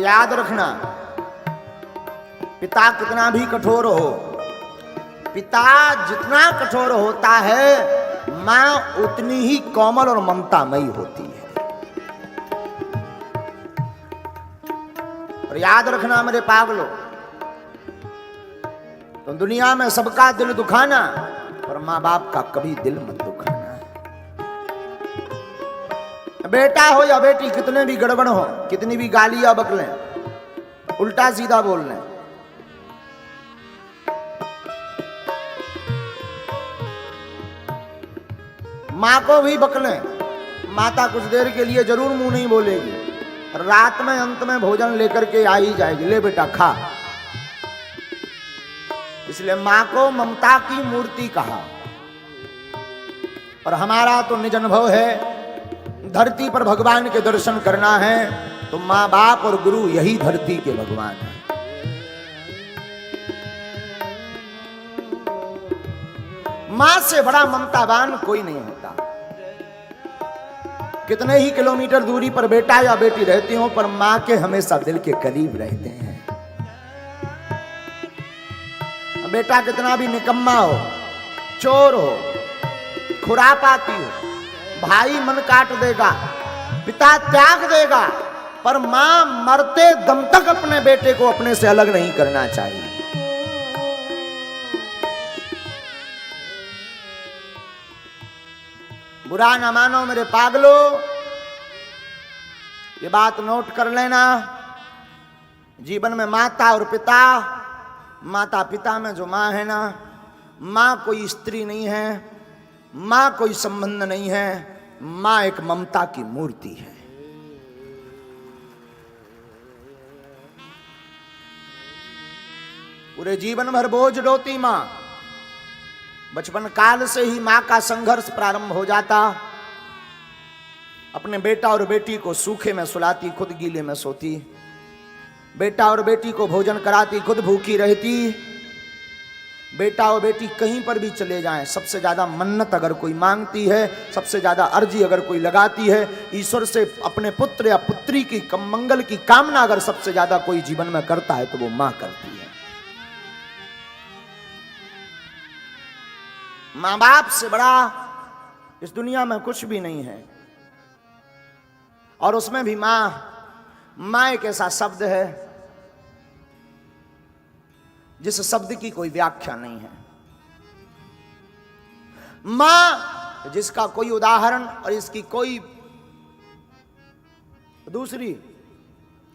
याद रखना, पिता कितना भी कठोर हो, पिता जितना कठोर होता है, मां उतनी ही कोमल और ममतामयी होती है। और याद रखना मेरे पागलों, तो दुनिया में सबका दिल दुखाना, और मां बाप का कभी दिल मत दुखाना। बेटा हो या बेटी, कितने भी गड़बड़ हो, कितनी भी गालियां बकलें, उल्टा सीधा बोल लें, मां को भी बकलें, माता कुछ देर के लिए जरूर मुंह नहीं बोलेगी, रात में अंत में भोजन लेकर के आ ही जाएगी, ले बेटा खा। इसलिए मां को ममता की मूर्ति कहा। और हमारा तो निज अनुभव है, धरती पर भगवान के दर्शन करना है तो मां बाप और गुरु यही धरती के भगवान है। मां से बड़ा ममतावान कोई नहीं होता। कितने ही किलोमीटर दूरी पर बेटा या बेटी रहती हो, पर मां के हमेशा दिल के करीब रहते हैं। बेटा कितना भी निकम्मा हो, चोर हो, खुरापाती हो, भाई मन काट देगा, पिता त्याग देगा, पर मां मरते दम तक अपने बेटे को अपने से अलग नहीं करना चाहिए। बुरा ना मानो मेरे पागलों, ये बात नोट कर लेना। जीवन में माता और पिता, माता पिता में जो मां है ना, मां कोई स्त्री नहीं है, मां कोई संबंध नहीं है, मां एक ममता की मूर्ति है। पूरे जीवन भर बोझ ढोती मां, बचपन काल से ही मां का संघर्ष प्रारंभ हो जाता। अपने बेटा और बेटी को सूखे में सुलाती, खुद गीले में सोती। बेटा और बेटी को भोजन कराती, खुद भूखी रहती। बेटा और बेटी कहीं पर भी चले जाएं, सबसे ज्यादा मन्नत अगर कोई मांगती है, सबसे ज्यादा अर्जी अगर कोई लगाती है, ईश्वर से अपने पुत्र या पुत्री की मंगल की कामना अगर सबसे ज्यादा कोई जीवन में करता है तो वो मां करती है। मां बाप से बड़ा इस दुनिया में कुछ भी नहीं है। और उसमें भी मां एक ऐसा शब्द है जिस शब्द की कोई व्याख्या नहीं है। मां जिसका कोई उदाहरण और इसकी कोई दूसरी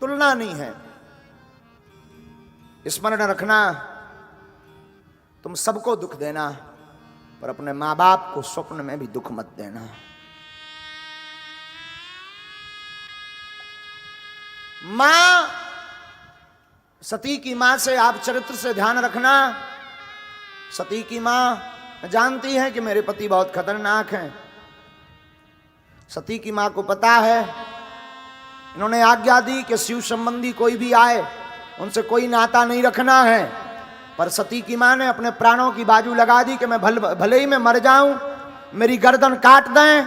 तुलना नहीं है। स्मरण रखना, तुम सबको दुख देना, पर अपने मां बाप को स्वप्न में भी दुख मत देना। मां, सती की मां से आप चरित्र से ध्यान रखना। सती की मां जानती है कि मेरे पति बहुत खतरनाक हैं। सती की मां को पता है, इन्होंने आज्ञा दी कि शिव संबंधी कोई भी आए उनसे कोई नाता नहीं रखना है। पर सती की मां ने अपने प्राणों की बाजू लगा दी कि मैं भले ही मैं मर जाऊं, मेरी गर्दन काट दें,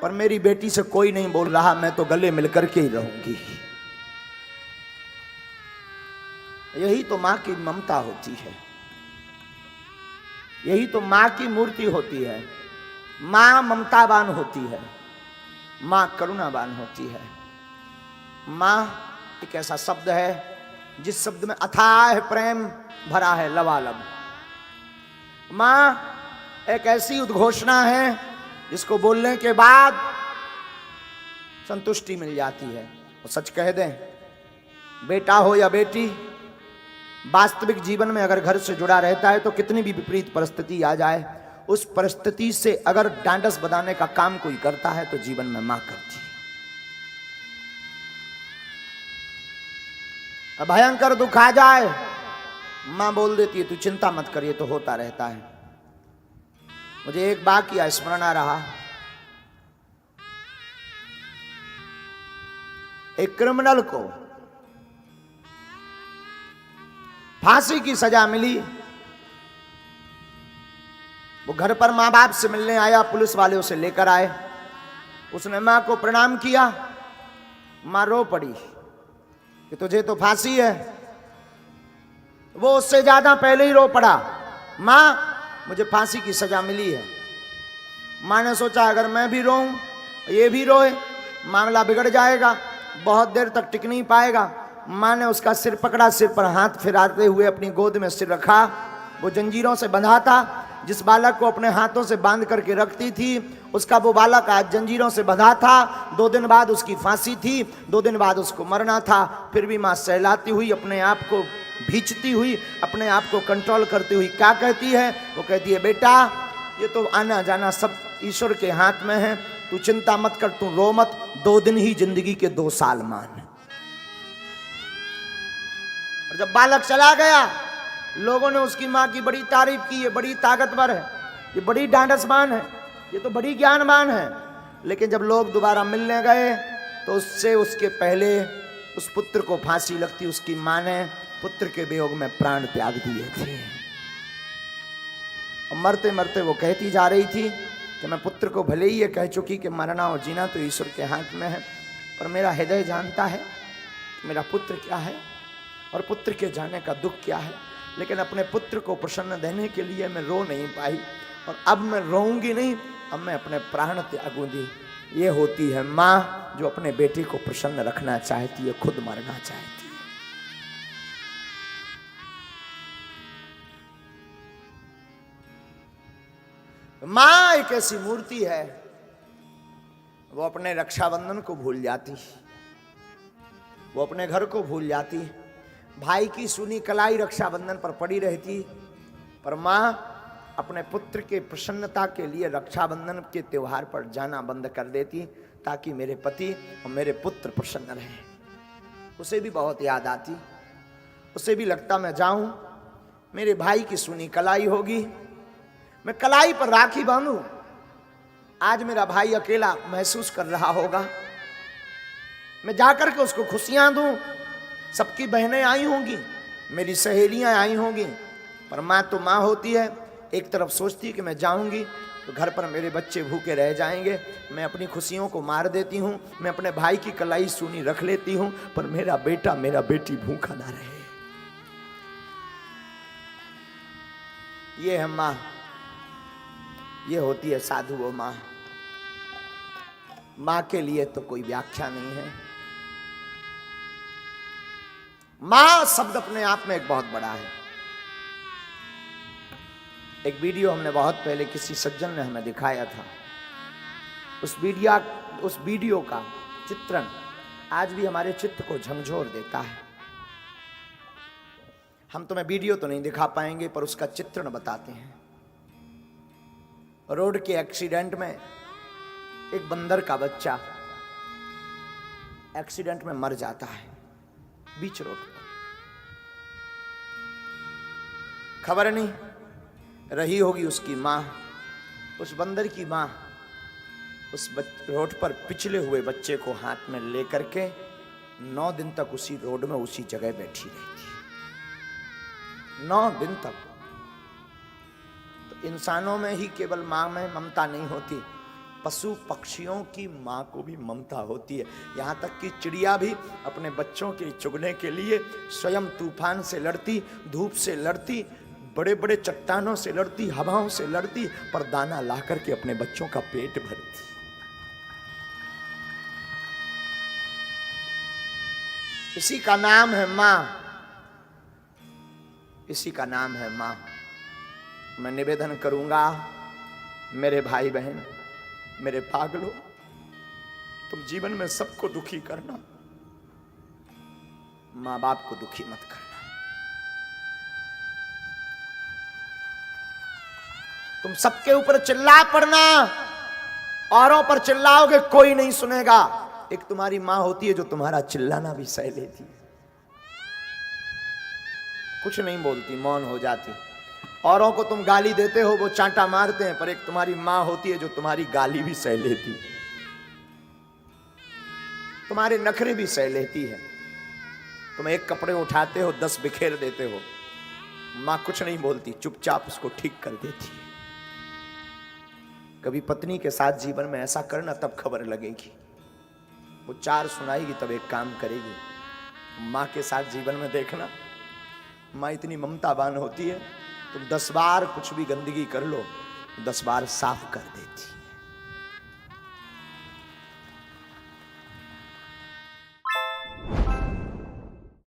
पर मेरी बेटी से कोई नहीं बोल रहा, मैं तो गले मिलकर के ही रहूंगी। यही तो मां की ममता होती है, यही तो मां की मूर्ति होती है। मां ममतावान होती है, मां करुणावान होती है। मां एक ऐसा शब्द है जिस शब्द में अथाह प्रेम भरा है, लबालब। मां एक ऐसी उद्घोषणा है जिसको बोलने के बाद संतुष्टि मिल जाती है। और सच कह दें, बेटा हो या बेटी, वास्तविक जीवन में अगर घर से जुड़ा रहता है तो कितनी भी विपरीत परिस्थिति आ जाए, उस परिस्थिति से अगर डांडस बधाने का काम कोई करता है तो जीवन में मां करती है। भयंकर दुख आ जाए, मां बोल देती है तू चिंता मत करिए, तो होता रहता है। मुझे एक वाकया स्मरण आ रहा। एक क्रिमिनल को फांसी की सजा मिली। वो घर पर मां बाप से मिलने आया, पुलिस वाले उसे लेकर आए। उसने मां को प्रणाम किया, मां रो पड़ी कि तुझे तो फांसी है। वो उससे ज्यादा पहले ही रो पड़ा, मां मुझे फांसी की सजा मिली है। मां ने सोचा अगर मैं भी रोऊं, ये भी रोए, मामला बिगड़ जाएगा, बहुत देर तक टिक नहीं पाएगा। मां ने उसका सिर पकड़ा, सिर पर हाथ फिराते हुए अपनी गोद में सिर रखा। वो जंजीरों से बंधा था, जिस बालक को अपने हाथों से बांध करके रखती थी उसका वो बालक आज जंजीरों से बंधा था। 2 दिन बाद उसकी फांसी थी, 2 दिन बाद उसको मरना था। फिर भी मां सहलाती हुई, अपने आप को भींचती हुई, अपने आप को कंट्रोल करती हुई क्या कहती है? वो कहती है बेटा ये तो आना जाना सब ईश्वर के हाथ में है, तू चिंता मत कर, तू रो मत, 2 दिन ही जिंदगी के 2 साल मान। और जब बालक चला गया, लोगों ने उसकी मां की बड़ी तारीफ की, ये बड़ी ताकतवर है, ये बड़ी ढांढसमान है, ये तो बड़ी ज्ञानवान है। लेकिन जब लोग दोबारा मिलने गए तो उससे उसके पहले उस पुत्र को फांसी लगती, उसकी मां ने पुत्र के वियोग में प्राण त्याग दिए थे। और मरते मरते वो कहती जा रही थी कि मैं पुत्र को भले ही ये कह चुकी कि मरना और जीना तो ईश्वर के हाथ में है, पर मेरा हृदय जानता है मेरा पुत्र क्या है और पुत्र के जाने का दुख क्या है। लेकिन अपने पुत्र को प्रसन्न देने के लिए मैं रो नहीं पाई, और अब मैं रोऊंगी नहीं, अब मैं अपने प्राण त्यागूंगी। ये होती है माँ जो अपने बेटे को प्रसन्न रखना चाहती है, खुद मरना चाहती है। माँ एक ऐसी मूर्ति है, वो अपने रक्षाबंधन को भूल जाती, वो अपने घर को भूल जाती, भाई की सुनी कलाई रक्षाबंधन पर पड़ी रहती, पर माँ अपने पुत्र के प्रसन्नता के लिए रक्षाबंधन के त्योहार पर जाना बंद कर देती, ताकि मेरे पति और मेरे पुत्र प्रसन्न रहें। उसे भी बहुत याद आती, उसे भी लगता मैं जाऊं, मेरे भाई की सुनी कलाई होगी, मैं कलाई पर राखी बांधूं, आज मेरा भाई अकेला महसूस कर रहा होगा, मैं जाकर के उसको खुशियां दूं, सबकी बहनें आई होंगी, मेरी सहेलियां आई होंगी। पर माँ तो माँ होती है, एक तरफ सोचती है कि मैं जाऊंगी तो घर पर मेरे बच्चे भूखे रह जाएंगे, मैं अपनी खुशियों को मार देती हूँ, मैं अपने भाई की कलाई सूनी रख लेती हूँ, पर मेरा बेटा मेरा बेटी भूखा ना रहे। ये है माँ, ये होती है साधु वो माँ। माँ के लिए तो कोई व्याख्या नहीं है। मां शब्द अपने आप में एक बहुत बड़ा है। एक वीडियो हमने बहुत पहले किसी सज्जन ने हमें दिखाया था, उस वीडियो का चित्रण आज भी हमारे चित्त को झंझोर देता है। हम तुम्हें वीडियो तो नहीं दिखा पाएंगे, पर उसका चित्रण बताते हैं। रोड के एक्सीडेंट में एक बंदर का बच्चा एक्सीडेंट में मर जाता है बीच रोड पर। खबर नहीं रही होगी उसकी माँ, उस बंदर की माँ उस रोड पर पिछले हुए बच्चे को हाथ में लेकर के 9 दिन तक उसी रोड में उसी जगह बैठी रहती है, 9 दिन तक। तो इंसानों में ही केवल माँ में ममता नहीं होती, पशु पक्षियों की माँ को भी ममता होती है। यहाँ तक कि चिड़िया भी अपने बच्चों के चुगने के लिए स्वयं तूफान से लड़ती, धूप से लड़ती, बड़े बड़े चट्टानों से लड़ती, हवाओं से लड़ती, पर दाना ला करके अपने बच्चों का पेट भरती। इसी का नाम है माँ, इसी का नाम है माँ। मैं निवेदन करूंगा मेरे भाई बहन, मेरे पागलों, तुम जीवन में सबको दुखी करना, मां बाप को दुखी मत करना। तुम सबके ऊपर चिल्ला पड़ना, औरों पर चिल्लाओगे कोई नहीं सुनेगा। एक तुम्हारी मां होती है जो तुम्हारा चिल्लाना भी सह लेती, कुछ नहीं बोलती, मौन हो जाती। औरों को तुम गाली देते हो, वो चांटा मारते हैं, पर एक तुम्हारी मां होती है जो तुम्हारी गाली भी सह लेती, तुम्हारे नखरे भी सह लेती है। तुम एक कपड़े उठाते हो 10 बिखेर देते हो, मां कुछ नहीं बोलती, चुपचाप उसको ठीक कर देती है। कभी पत्नी के साथ जीवन में ऐसा करना, तब खबर लगेगी। वो 4 सुनाएगी तब एक काम करेगी। माँ के साथ जीवन में देखना, माँ इतनी ममतावान होती है, तुम 10 बार कुछ भी गंदगी कर लो, 10 बार साफ कर देती।